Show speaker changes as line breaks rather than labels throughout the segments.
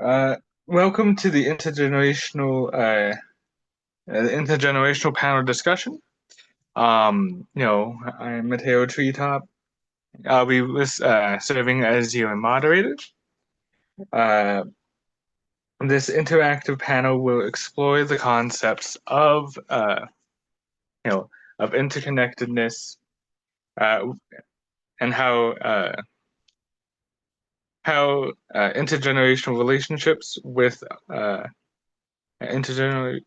Uh, Welcome to the intergenerational panel discussion. I'm Mateo Treetop. I'll be serving as your moderator. Uh, this interactive panel will explore the concepts you know, of interconnectedness, uh, and how intergenerational relationships with intergener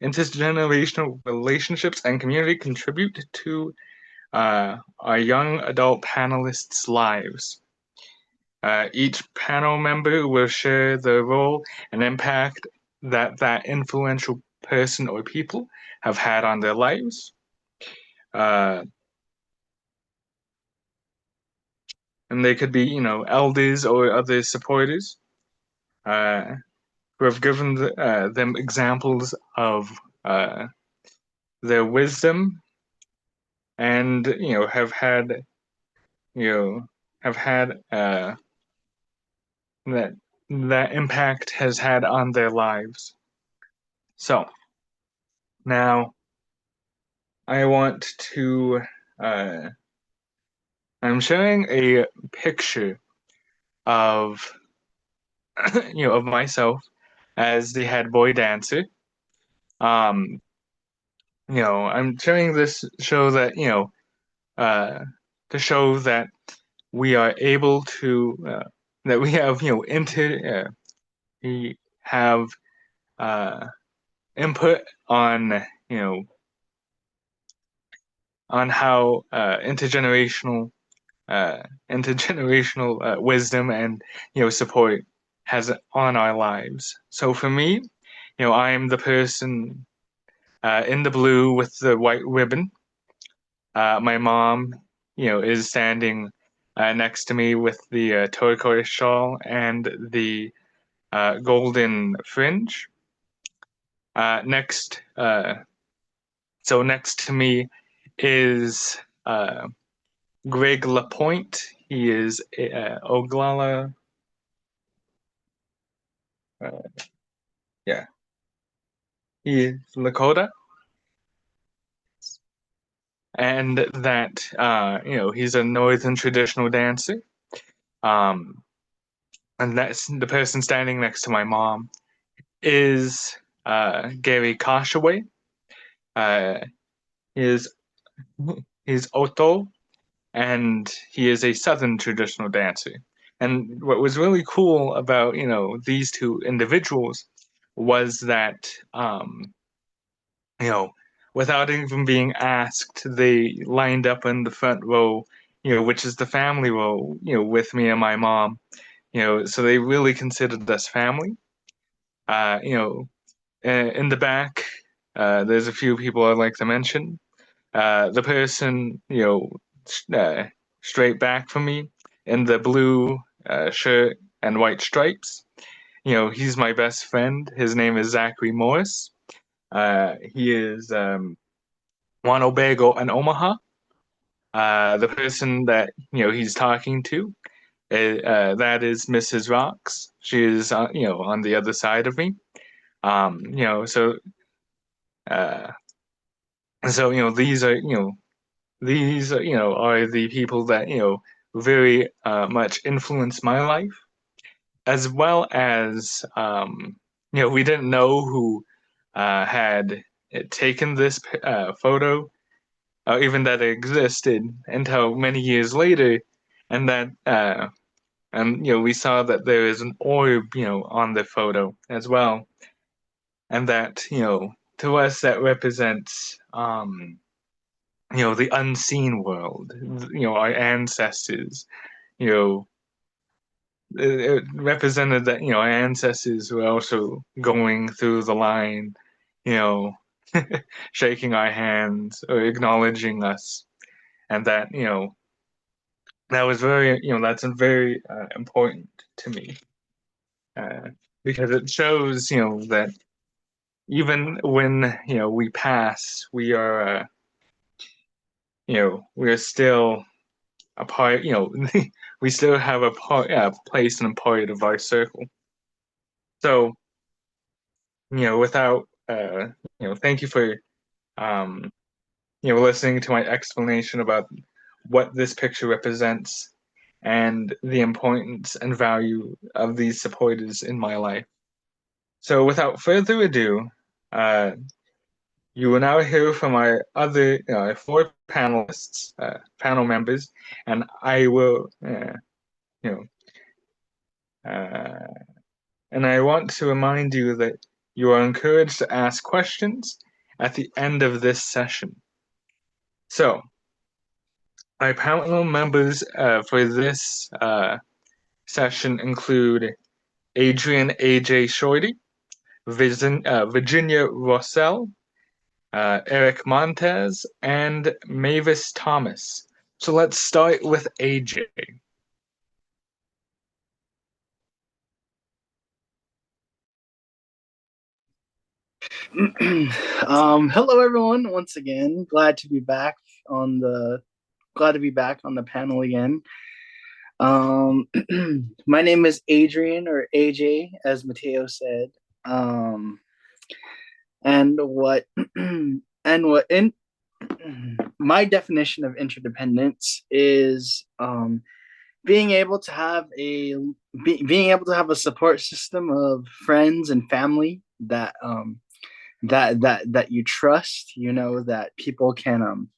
intergenerational relationships and community contribute to our young adult panelists' lives. Each panel member will share the role and impact that influential person or people have had on their lives. Uh, and they could be, elders or other supporters uh, who have given them examples of their wisdom and, you know, have had that that impact has had on their lives. So now I want to uh, I'm showing a picture of of myself as the head boy dancer. Um, I'm showing this show that uh, to show that we are able to that we have we have uh, input on you know on how intergenerational wisdom and support has on our lives. So for me, I am the person in the blue with the white ribbon. My mom, is standing next to me with the turquoise shawl and the golden fringe. Uh, next, uh, next to me is Greg Lapointe. He is Oglala. Uh, yeah, he is Lakota, and that he's a northern traditional dancer. Um, and that's the person standing next to my mom is Gary Koshaway. Uh, he is he's Oto, and he is a southern traditional dancer. And what was really cool about these two individuals was that you know, without even being asked, they lined up in the front row, which is the family row, with me and my mom, so they really considered us family. Uh, you know, in the back, there's a few people I'd like to mention. The person, straight back from me in the blue shirt and white stripes, he's my best friend. His name is Zachary Morris. He is Wanobago and Omaha. The person that he's talking to, that is Mrs. Rocks. She is on the other side of me. Um, you know, so uh, these are are the people that very much influence my life, as well as we didn't know who had taken this photo, even that it existed until many years later, and that we saw that there is an orb, on the photo as well, and that to us that represents the unseen world, our ancestors, you know, it represented that our ancestors were also going through the line, you know, shaking our hands or acknowledging us, and that that was very that's very important to me, uh, because it shows that even when we pass, we are we are still a part, we still have a part, place and a part of our circle. So, without thank you for um, listening to my explanation about what this picture represents and the importance and value of these supporters in my life. So, without further ado, uh, you will now hear from our other four panelists, panel members, and I will, you know, uh, and I want to remind you that you are encouraged to ask questions at the end of this session. So, my panel members for this session include Adrian A.J. Shorty, Virginia Rossell, Eric Montez, and Mavis Thomas. So let's start with AJ.
Hello everyone. Once again, glad to be back on the panel again. Um, my name is Adrian or AJ, as Mateo said. Um, and what and what in my definition of interdependence is being able to have being able to have a support system of friends and family that you trust, that people can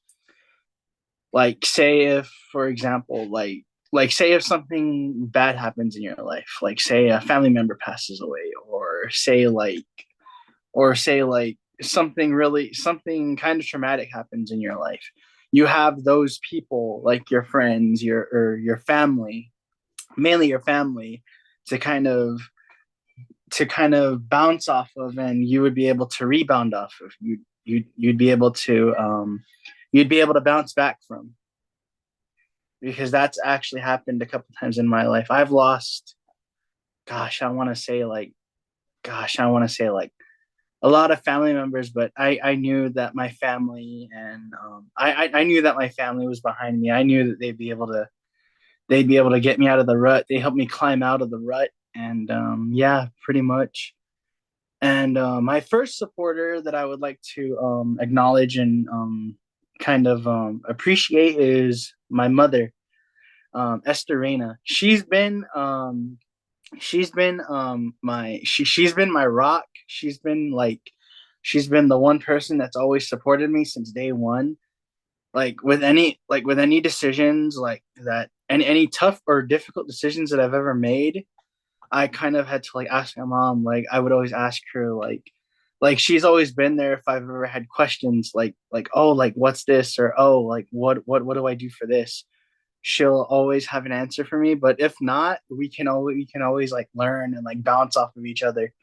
like say if, for example, say if something bad happens in your life, like say a family member passes away, or say like something kind of traumatic happens in your life. You have those people, like your friends, your family, mainly your family, to kind of bounce off of, and you would be able to rebound off of. You'd be able to bounce back from, because that's actually happened a couple times in my life. I've lost, gosh, I want to say like a lot of family members, but I knew that my family, and I knew that my family was behind me. I knew that they'd be able to get me out of the rut. They helped me climb out of the rut, and yeah, pretty much. And my first supporter that I would like to acknowledge and kind of appreciate is my mother, Esther Reina. She's been my rock. She's been the one person that's always supported me since day one. Like with any decisions like that, and any tough or difficult decisions that I've ever made, I kind of had to like ask my mom. Like I would always ask her, like she's always been there if I've ever had questions, like oh, like what's this, or oh, like what do I do for this. She'll always have an answer for me. But if not, we can always like learn and like bounce off of each other.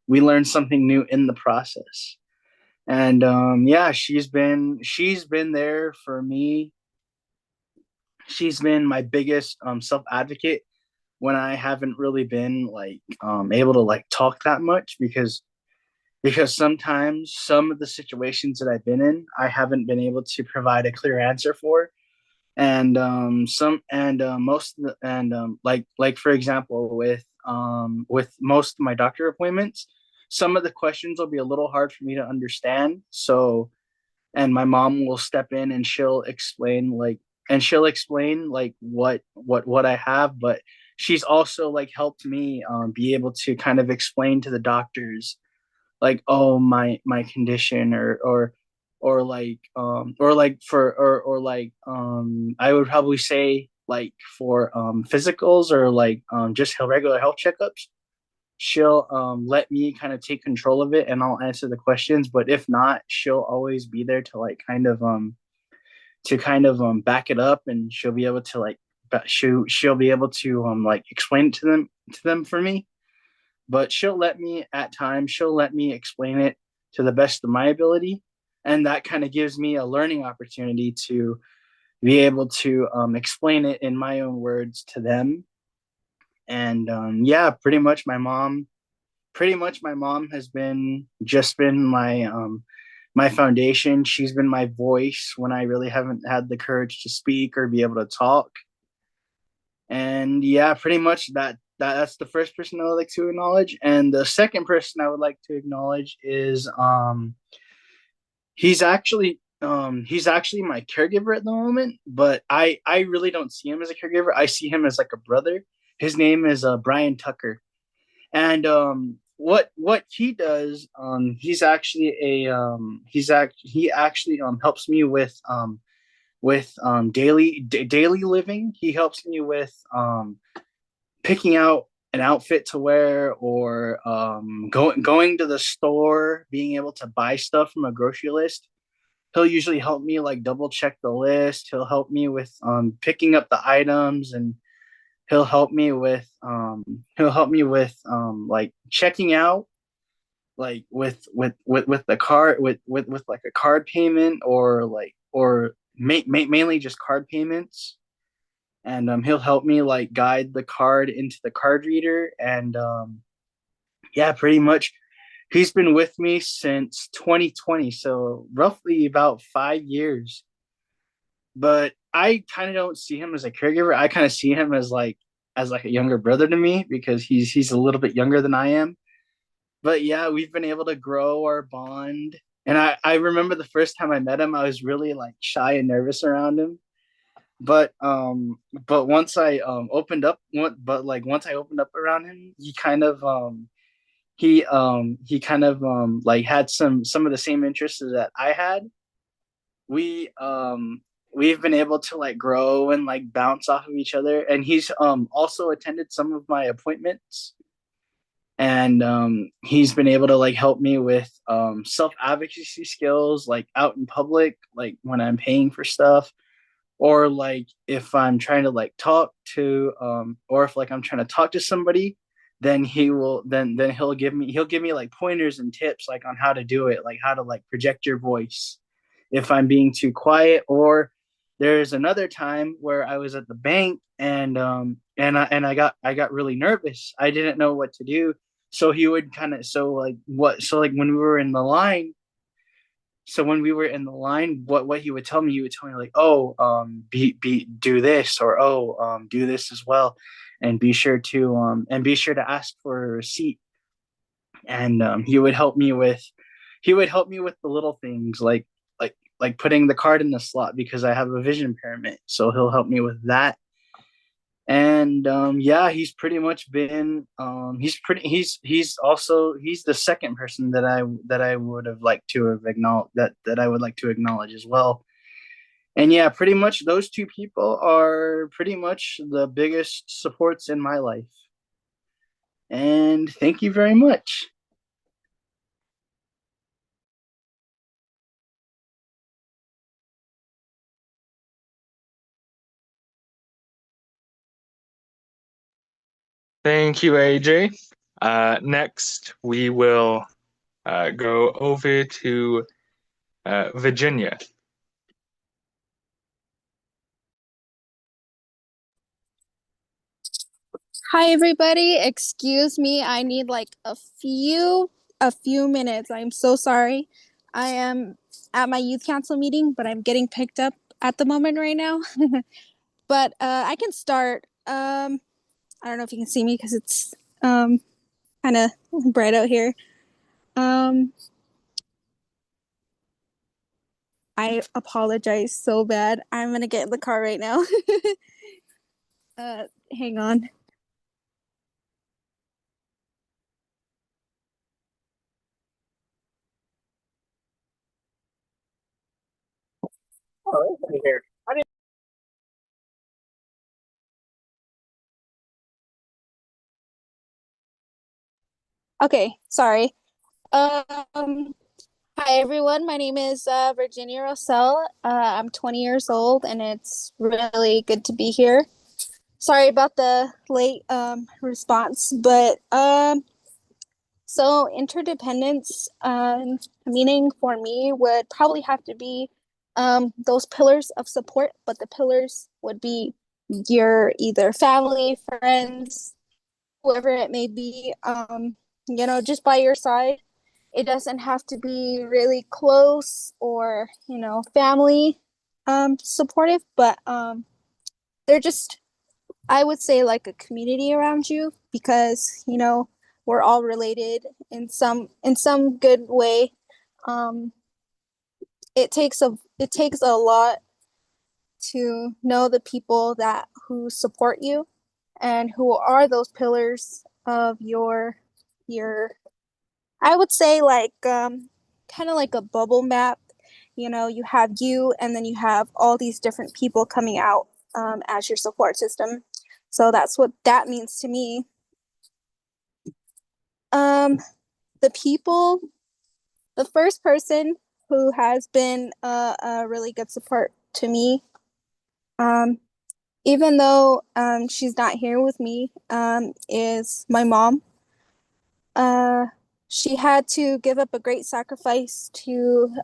We learn something new in the process. And yeah, she's been there for me. She's been my biggest self advocate when I haven't really been like able to like talk that much, because sometimes some of the situations that I've been in, I haven't been able to provide a clear answer for. And some and most of the, and like for example, with most of my doctor appointments, some of the questions will be a little hard for me to understand. So, and my mom will step in, and she'll explain like what I have. But she's also like helped me be able to kind of explain to the doctors, like, oh, my condition, or I would probably say, like, for physicals, or like just regular health checkups. She'll let me kind of take control of it, and I'll answer the questions. But if not, she'll always be there to like kind of back it up, and she'll be able to like she'll be able to like explain it to them for me. But she'll let me explain it to the best of my ability, and that kind of gives me a learning opportunity to be able to explain it in my own words to them. And yeah, pretty much my mom has been my foundation. She's been my voice when I really haven't had the courage to speak or be able to talk. And yeah, pretty much that's the first person I would like to acknowledge, and the second person I would like to acknowledge is he's actually my caregiver at the moment, but I really don't see him as a caregiver. I see him as like a brother. His name is Brian Tucker, and what he does, he actually helps me with daily living. He helps me with picking out an outfit to wear, or going to the store, being able to buy stuff from a grocery list. He'll usually help me like double check the list. He'll help me with picking up the items, and he'll help me with like checking out, like with the card, with like a card payment, or mainly just card payments. And he'll help me like guide the card into the card reader. And yeah, pretty much he's been with me since 2020, so roughly about 5 years. But I kind of don't see him as a caregiver. I kind of see him as like a younger brother to me, because he's a little bit younger than I am. But yeah, we've been able to grow our bond. And I remember the first time I met him, I was really like shy and nervous around him. But once I opened up, once I opened up around him, he kind of like had some of the same interests that I had. We um we've been able to like grow and like bounce off of each other, and he's also attended some of my appointments. And he's been able to like help me with self advocacy skills, like out in public, like when I'm paying for stuff, or like if I'm trying to like talk to or if like I'm trying to talk to somebody, then he'll give me like pointers and tips like on how to do it, like how to like project your voice if I'm being too quiet. Or there's another time where I was at the bank, and I got really nervous. I didn't know what to do. So he would kind of so like when we were in the line, what he would tell me like, oh, be do this, or oh, do this as well, and be sure to ask for a receipt. And he would help me with the little things, like putting the card in the slot, because I have a vision impairment. So he'll help me with that. And yeah, he's pretty much been he's the second person that I would have liked to have acknowledged, that I would like to acknowledge as well. And yeah, pretty much those two people are pretty much the biggest supports in my life. And thank you very much.
Thank you, AJ. Next, we will go over to Virginia.
Hi everybody. Excuse me. I need like a few minutes. I'm so sorry. I am at my youth council meeting, but I'm getting picked up at the moment right now. But I can start. I don't know if you can see me because it's kind of bright out here. Um I apologize so bad. I'm gonna get in the car right now. Hang on.
Oh, here.
Okay, sorry. Um Hi everyone, my name is Virginia Rossell. I'm 20 years old and it's really good to be here. Sorry about the late response, but so interdependence meaning for me would probably have to be those pillars of support, but the pillars would be your either family, friends, whoever it may be, just by your side. It doesn't have to be really close or, family supportive, but they're just I would say like a community around you, because we're all related in some good way. Um, it takes a lot to know the people that who support you and who are those pillars of your I would say like kind of like a bubble map. You have you, and then you have all these different people coming out as your support system. So that's what that means to me. Um, the people, the first person who has been a really good support to me, um, even though she's not here with me, is my mom. Uh, she had to give up a great sacrifice to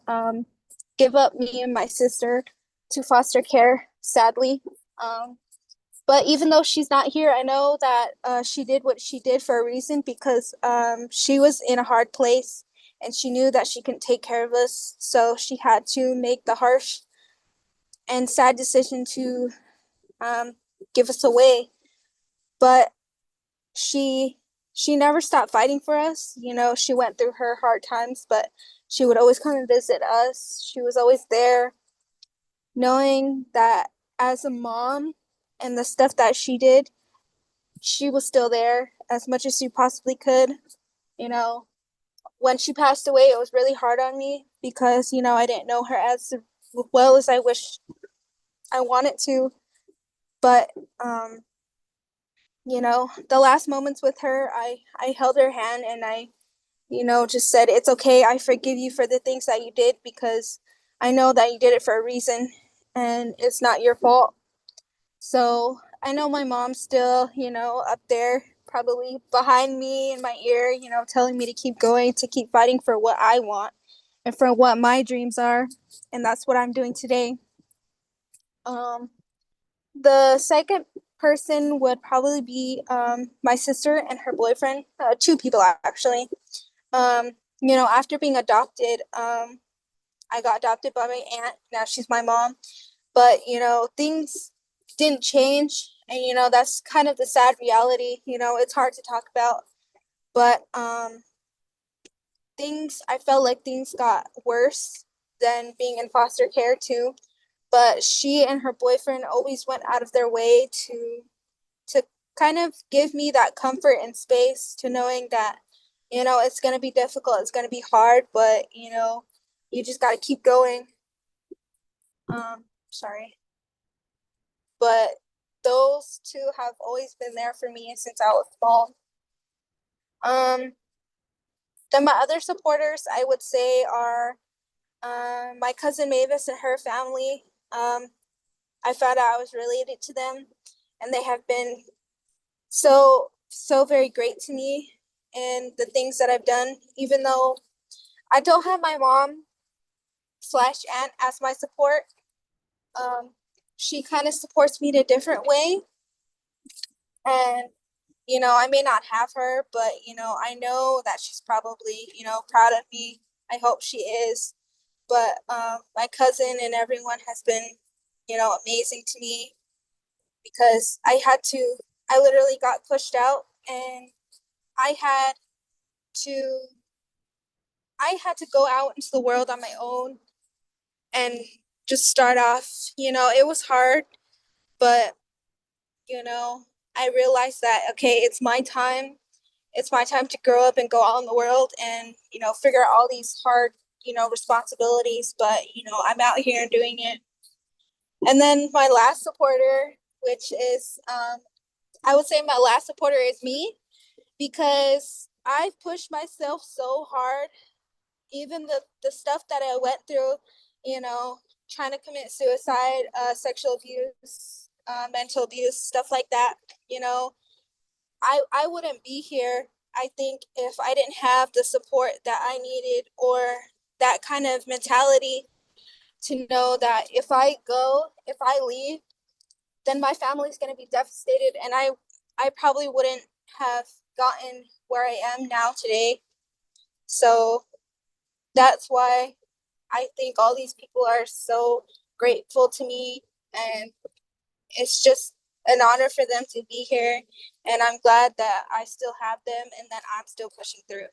give up me and my sister to foster care, sadly. Um, but even though she's not here, I know that she did what she did for a reason, because she was in a hard place and she knew that she couldn't take care of us. So she had to make the harsh and sad decision to um, give us away. But she she never stopped fighting for us. She went through her hard times, but she would always come and visit us. She was always there, knowing that as a mom and the stuff that she did, she was still there as much as she possibly could. You know, when she passed away, it was really hard on me because, I didn't know her as well as I wish I wanted to. But, the last moments with her, I held her hand and I just said, it's okay. I forgive you for the things that you did, because I know that you did it for a reason and it's not your fault. So I know my mom's still, up there, probably behind me in my ear, telling me to keep going, to keep fighting for what I want and for what my dreams are. And that's what I'm doing today. Um, the second person would probably be my sister and her boyfriend, two people actually. Um, after being adopted, I got adopted by my aunt. Now she's my mom. But, things didn't change. And, that's kind of the sad reality. It's hard to talk about. But I felt like things got worse than being in foster care too. But she and her boyfriend always went out of their way to kind of give me that comfort and space, to knowing that, it's going to be difficult, it's going to be hard, but, you just got to keep going. Sorry. But those two have always been there for me since I was small. Um, then my other supporters, I would say, are my cousin Mavis and her family. I found out I was related to them, and they have been so very great to me and the things that I've done. Even though I don't have my mom slash aunt as my support, um, she kind of supports me in a different way. And I may not have her, but I know that she's probably proud of me. I hope she is. But my cousin and everyone has been amazing to me, because I literally got pushed out, and I had to I had to go out into the world on my own and just start off. It was hard, but you know, I realized that, okay, it's my time. It's my time to grow up and go out in the world and, figure out all these hard, responsibilities. But, I'm out here and doing it. And then my last supporter, which is, I would say my last supporter is me, because I pushed myself so hard. Even the stuff that I went through, you know, trying to commit suicide, sexual abuse, mental abuse, stuff like that, you know, I wouldn't be here, I think, if I didn't have the support that I needed, or that kind of mentality to know that if I leave, then my family's going to be devastated, and I probably wouldn't have gotten where I am now today. So that's why I think all these people are so grateful to me, and it's just an honor for them to be here. And I'm glad that I still have them and that I'm still pushing through.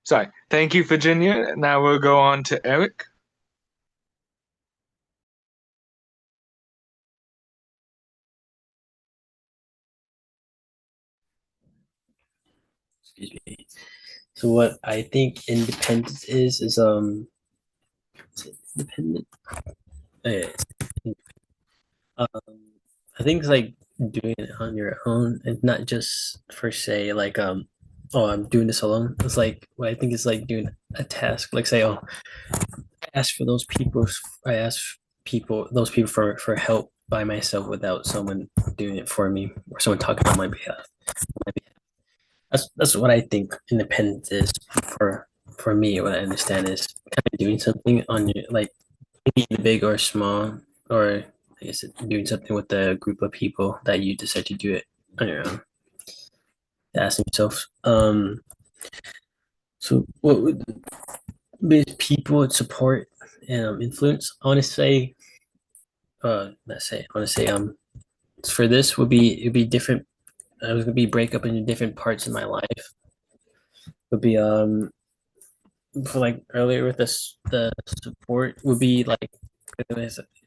Sorry. Thank you, Virginia. Now we'll go on to Eric.
Excuse me. So what I think independence is independent. Okay. I think it's like doing it on your own and not just for say like oh I'm doing this alone. It's like what I think is like doing a task. Like say, oh, I ask for those people I ask people those people for help by myself without someone doing it for me or someone talking on my behalf. That's what I think independence is for me. What I understand is kind of doing something on your like maybe big or small, or I guess doing something with a group of people that you decide to do it on your own. Asking yourself, so what would be people would support and influence? I want to say, let's say, I want to say, for this would be it'd be different. I was gonna be break up into different parts of my life. Would be for like earlier with this the support would be like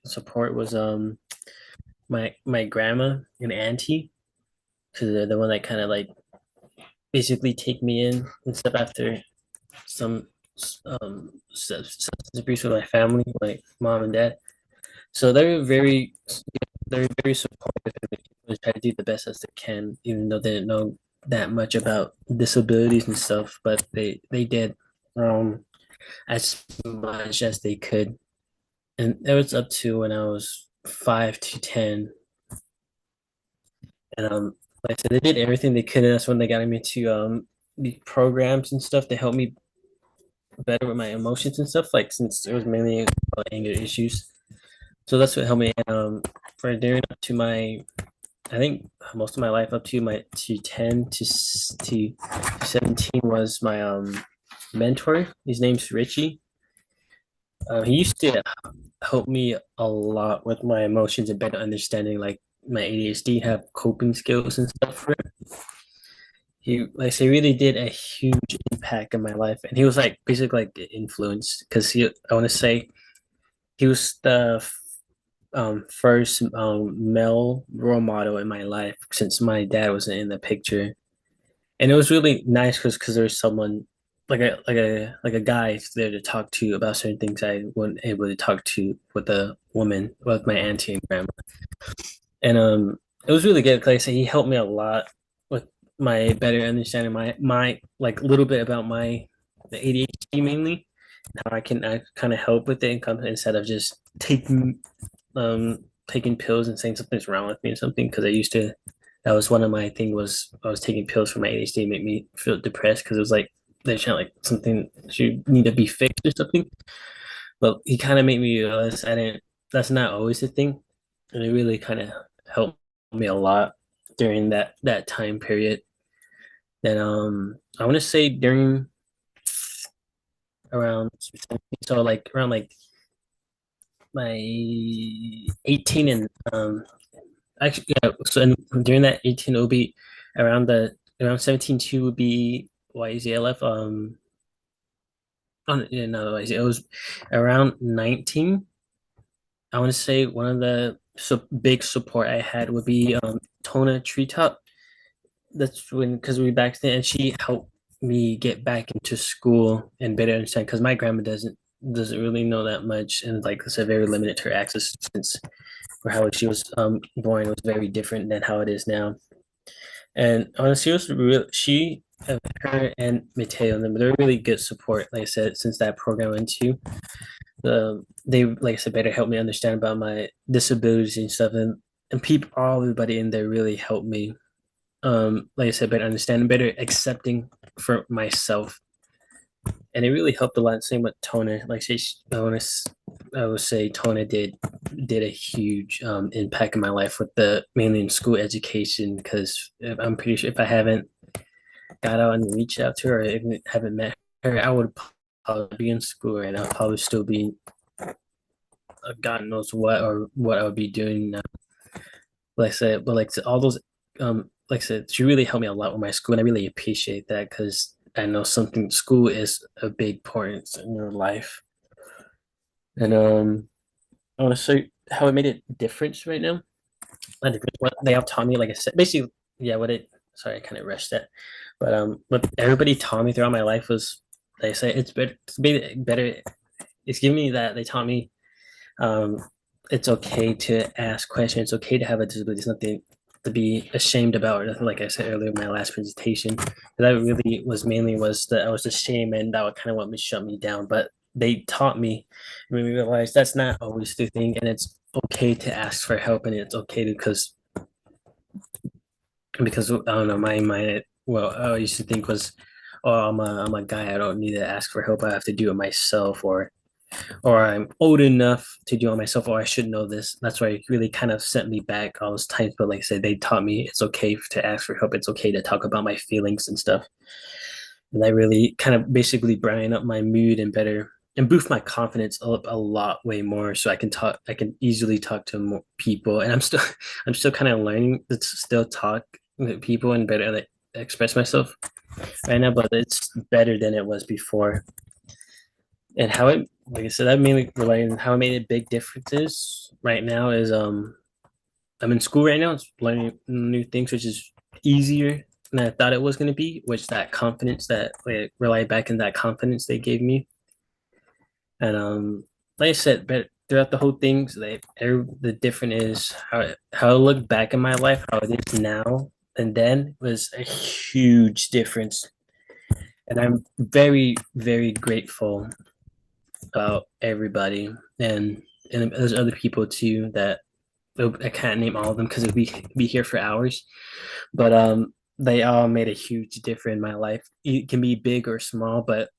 support was my grandma and auntie because they're the one that kind of like basically take me in and stuff after some substance abuse with my family, like mom and dad. So they're very supportive and try to do the best as they can, even though they didn't know that much about disabilities and stuff, but they did as much as they could. And it was up to when I was 5 to 10. And like I said, they did everything they could, and that's when they got me to the programs and stuff to help me better with my emotions and stuff. Like since it was mainly about anger issues, so that's what helped me. For during up to my, I think most of my life up to my to 10 to 17 was my mentor. His name's Richie. He used to help me a lot with my emotions and better understanding like my ADHD, have coping skills and stuff for it. He like say really did a huge impact in my life, and he was like basically like influence because he I want to say he was the first male role model in my life since my dad wasn't in the picture, and it was really nice because there was someone like a guy there to talk to about certain things I wasn't able to talk to with a woman with my auntie and grandma. And it was really good. Like I said, he helped me a lot with my better understanding my like a little bit about my the ADHD mainly, how I can kind of help with it and come instead of just taking pills and saying something's wrong with me or something. Because I used to, that was one of my thing was I was taking pills for my ADHD, make me feel depressed because it was like they're trying like something should need to be fixed or something. But he kind of made me realize I didn't. That's not always a thing, and it really kind of helped me a lot during that time period. Then I want to say during around so like around like my 18 and actually yeah so during that 18 it will be around 17 2 would be YZLF on yeah, no it was around 19. I want to say one of the big support I had would be Tona Treetop. That's when because we back then and she helped me get back into school and better understand because my grandma doesn't really know that much and like I said very limited to her access since for how she was born was very different than how it is now. And honestly, she was real. Her and Mateo, and them, they're really good support. Like I said, since that program went to, they like I said, better help me understand about my disabilities and stuff, and people, everybody in there really helped me. Like I said, better understanding, better accepting for myself, and it really helped a lot. Same with Toner, like she, I want to I would say Tona did a huge impact in my life with the mainly in school education because I'm pretty sure if I haven't got out and reached out to her or even haven't met her, I would probably be in school and I'll probably still be God knows what or what I would be doing now. Like I said, but all those like I said, she really helped me a lot with my school and I really appreciate that because I know something school is a big importance in your life. And I want to show you how it made a difference right now. Not difference, what they all taught me, like I said, basically, yeah, what it sorry, I kind of rushed that. But what everybody taught me throughout my life was they say it's better it's giving me that they taught me um it's okay to ask questions, it's okay to have a disability, it's nothing to be ashamed about or nothing like I said earlier in my last presentation. That really was mainly was that I was ashamed and that would kind of want me shut me down. But they taught me and we realized that's not always the thing and it's okay to ask for help and it's okay to because I don't know, my mind well I used to think was oh I'm a guy, I don't need to ask for help, I have to do it myself or I'm old enough to do it myself, or I should know this. That's why it really kind of sent me back all those times. But like I said, they taught me it's okay to ask for help. It's okay to talk about my feelings and stuff. And I really kind of basically brighten up my mood and better and boost my confidence up a lot way more so I can talk I can easily talk to more people and I'm still kind of learning to still talk with people and better like, express myself right now, but it's better than it was before. And how it like I said, that mainly related on how it made a big differences right now is I'm in school right now, it's learning new things, which is easier than I thought it was gonna be, which that confidence that like rely back in that confidence they gave me. And like I said, but throughout the whole thing, the different is how I look back in my life, how it is now and then was a huge difference. And I'm very, very grateful about everybody and there's other people too that I can't name all of them because we be here for hours, but they all made a huge difference in my life. It can be big or small, but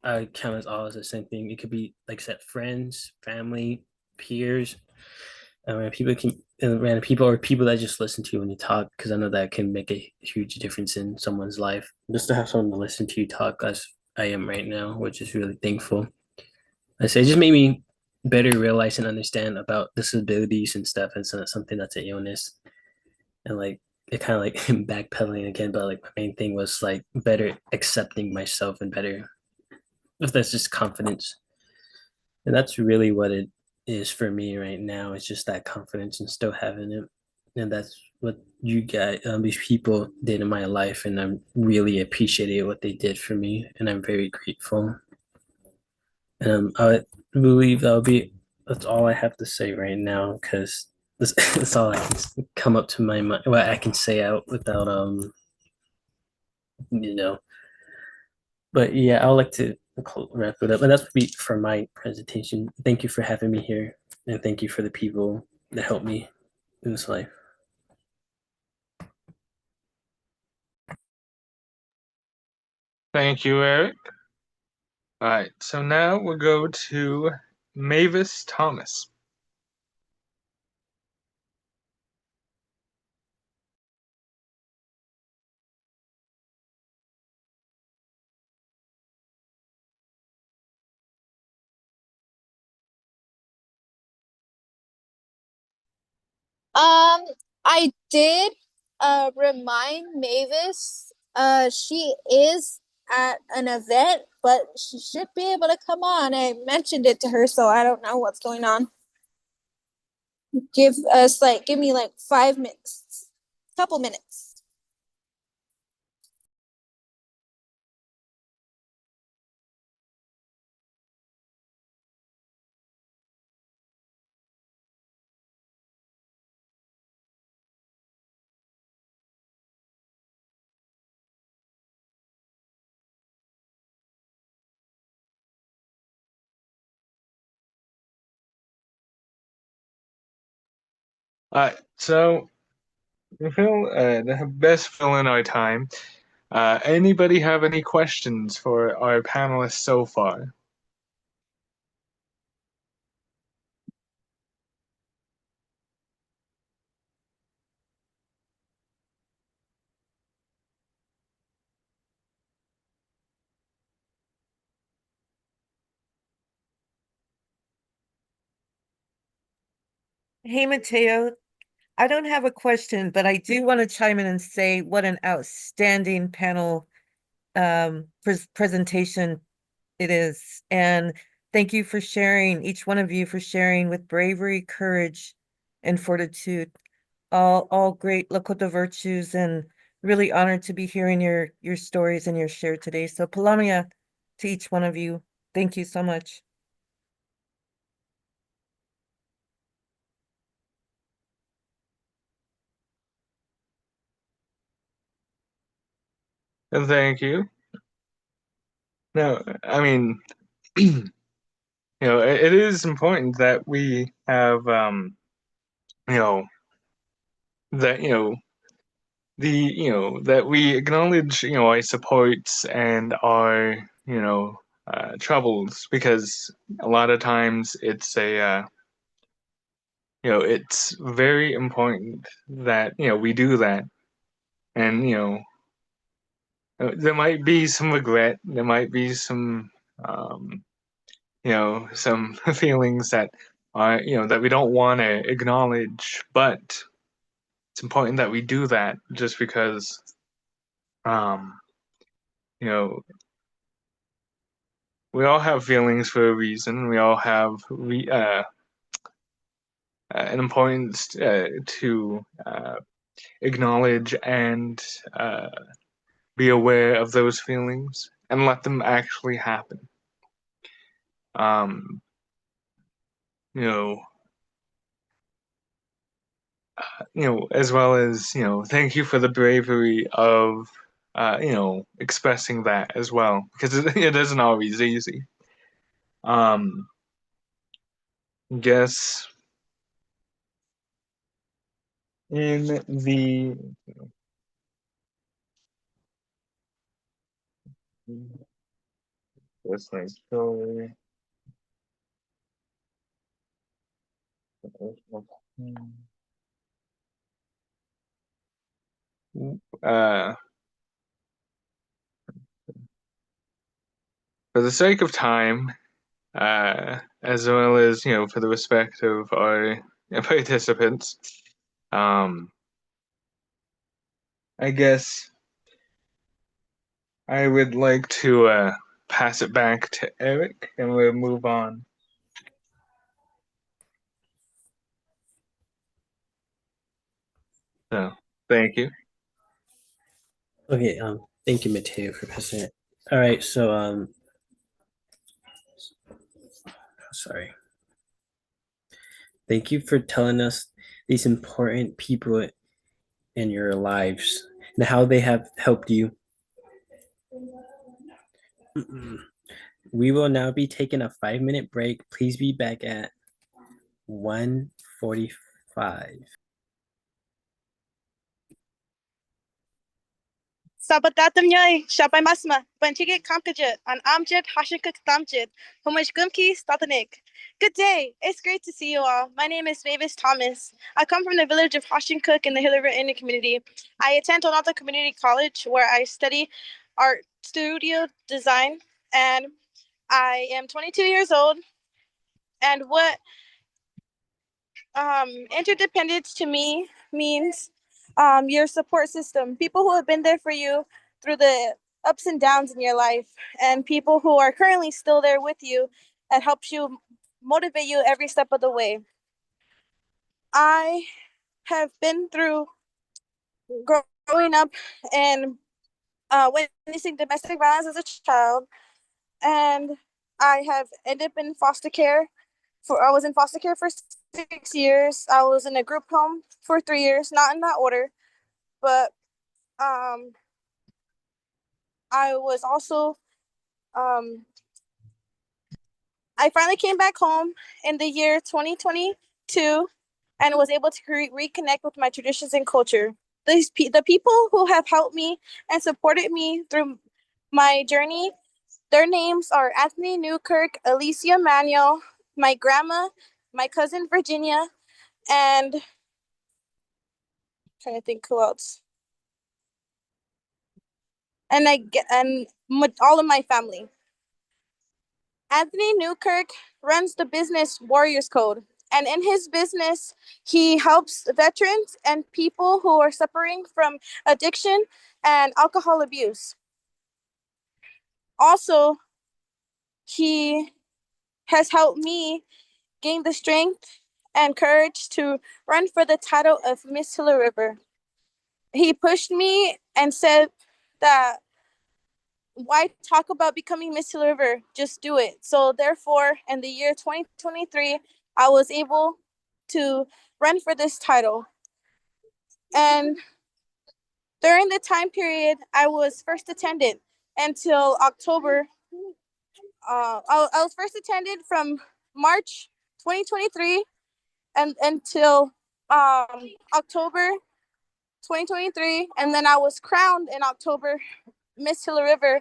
I count as all as the same thing. It could be like I said, friends, family, peers, people can random people or people that just listen to you when you talk because I know that can make a huge difference in someone's life. Just to have someone to listen to you talk as I am right now, which is really thankful. I say it just made me better realize and understand about disabilities and stuff, and so that's something that's an illness. And like it kind of like backpedaling again, but like my main thing was like better accepting myself and better if that's just confidence. And that's really what it is for me right now. It's just that confidence and still having it. And that's what you guys, these people did in my life. And I'm really appreciated what they did for me. And I'm very grateful. And I believe that's all I have to say right now because that's all I can come up to my mind. What I can say out without you know. But yeah, I would like to wrap it up, and that's be for my presentation. Thank you for having me here, and thank you for the people that helped me in this life.
Thank you, Eric. All right, so now we'll go to Mavis Thomas.
Um, I did remind Mavis. She is at an event, but she should be able to come on. I mentioned it to her, so I don't know what's going on. Give me like 5 minutes, couple minutes.
All right, so we feel the best fill in our time. Anybody have any questions for our panelists so far?
Hey, Mateo. I don't have a question, but I do want to chime in and say what an outstanding panel presentation it is. And thank you for sharing, each one of you for sharing with bravery, courage, and fortitude. All great Lakota virtues, and really honored to be hearing your stories and your share today. So Palamia to each one of you. Thank you so much.
And thank you. No, I mean, you know, it is important that we have, you know, that, you know, that we acknowledge, our supports and our, troubles, because a lot of times it's very important that, we do that. And, there might be some regret, there might be um, some feelings that are, that we don't want to acknowledge, but it's important that we do that just because, um, you know, we all have feelings for a reason. We all have an importance to acknowledge and be aware of those feelings and let them actually happen. Um, you know, as well as, thank you for the bravery of, expressing that as well, because it isn't always easy. Guess in the this thing story. Uh, for the sake of time, as well as, for the respect of our participants, I guess I would like to pass it back to Eric, and we'll move on. So, thank you.
Okay, thank you, Mateo, for passing it. All right, so sorry. Thank you for telling us these important people in your lives and how they have helped you. We will now be taking a 5-minute break. Please be back at 1:45.
Sabatatam yoy, Shapai Masma, Banchigit Kamkajit, and Amjid Hashikuk Tamjid, Homish Gumki Statanik. Good day. It's great to see you all. My name is Mavis Thomas. I come from the village of Hashinkuk in the Hill River Indian community. I attend Onondaga Community College where I study art studio design, and I am 22 years old. And what interdependence to me means your support system, people who have been there for you through the ups and downs in your life, and people who are currently still there with you and helps you motivate you every step of the way. I have been through growing up and witnessing domestic violence as a child, and I have ended up in foster care. I was in foster care for 6 years. I was in a group home for 3 years, not in that order, but I was also I finally came back home in the year 2022 and was able to reconnect with my traditions and culture. The people who have helped me and supported me through my journey, their names are Anthony Newkirk, Alicia Manuel, my grandma, my cousin Virginia, and I'm trying to think who else. And all of my family. Anthony Newkirk runs the business Warriors Code. And in his business, he helps veterans and people who are suffering from addiction and alcohol abuse. Also, he has helped me gain the strength and courage to run for the title of Miss Hilla River. He pushed me and said that why talk about becoming Miss Hilla River? Just do it. So therefore, in the year 2023, I was able to run for this title. And during the time period, I was first attended until October. I was first attended from March 2023 and until October 2023, and then I was crowned in October Miss Hilla River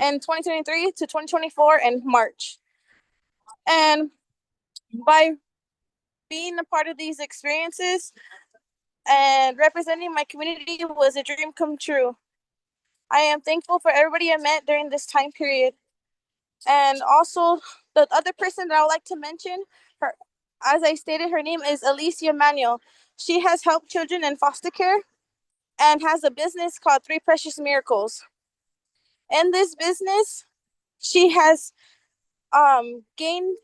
in 2023 to 2024 in March. And by being a part of these experiences and representing my community was a dream come true. I am thankful for everybody I met during this time period. And also, the other person that I would like to mention, her, as I stated, her name is Alicia Manuel. She has helped children in foster care and has a business called Three Precious Miracles. In this business, she has gained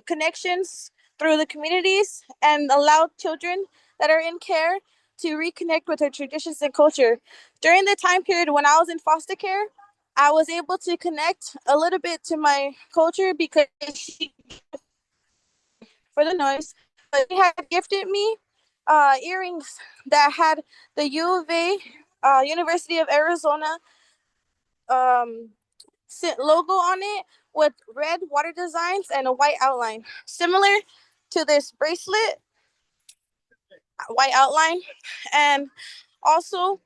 connections through the communities and allowed children that are in care to reconnect with their traditions and culture. During the time period when I was in foster care, I was able to connect a little bit to my culture because she, for the noise, but she had gifted me earrings that had the U of A, University of Arizona um, logo on it with red water designs and a white outline, similar to this bracelet, white outline. And also,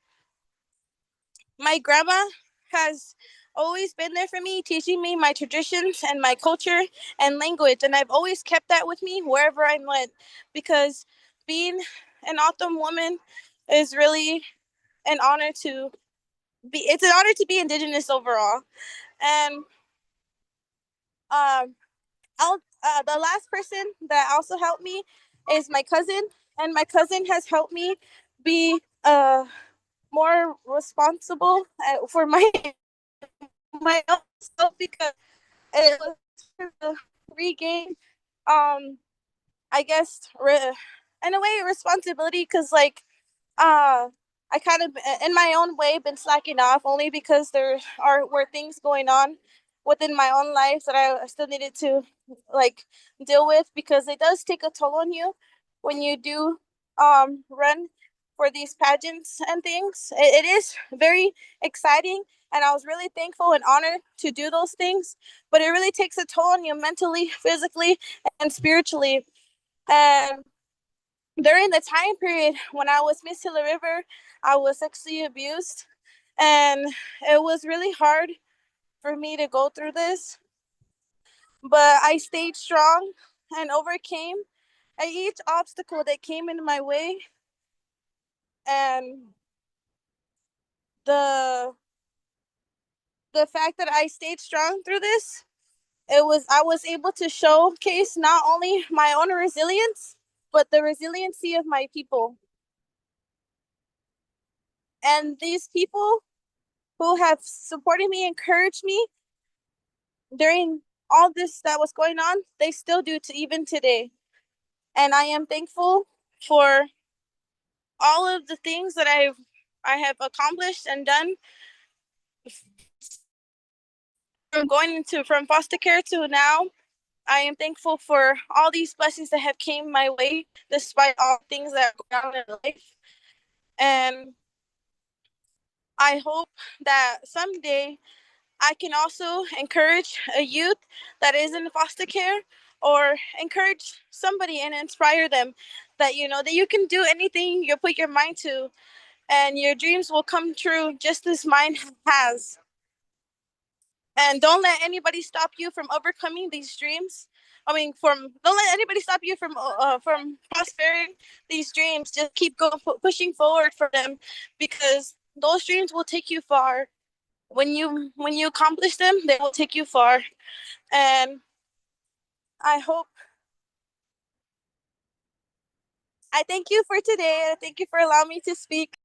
my grandma has always been there for me, teaching me my traditions and my culture and language. And I've always kept that with me wherever I went, because being an Autumn woman is really an honor to it's an honor to be Indigenous overall. And um, the last person that also helped me is my cousin, and my cousin has helped me be more responsible for my own self, because it was to regain I guess in a way responsibility, because like uh I kind of in my own way been slacking off only because there were things going on within my own life that I still needed to like deal with, because it does take a toll on you when you do run for these pageants and things. It is very exciting, and I was really thankful and honored to do those things, but it really takes a toll on you mentally, physically, and spiritually. And during the time period when I was Miss Hilla River, I was sexually abused, and it was really hard for me to go through this. But I stayed strong and overcame each obstacle that came in my way. And the the fact that I stayed strong through this, I was able to showcase not only my own resilience, but the resiliency of my people. And these people who have supported me, encouraged me during all this that was going on, they still do to even today. And I am thankful for all of the things that I have accomplished and done, from foster care to now. I am thankful for all these blessings that have came my way despite all things that are going on in life. And I hope that someday I can also encourage a youth that is in foster care, or encourage somebody and inspire them that that you can do anything you put your mind to, and your dreams will come true just as mine has. And don't let anybody stop you from overcoming these dreams. I mean, don't let anybody stop you from prospering these dreams. Just keep going, pushing forward for them, because those dreams will take you far. When you accomplish them, they will take you far. And I hope I thank you for today. Thank you for allowing me to speak.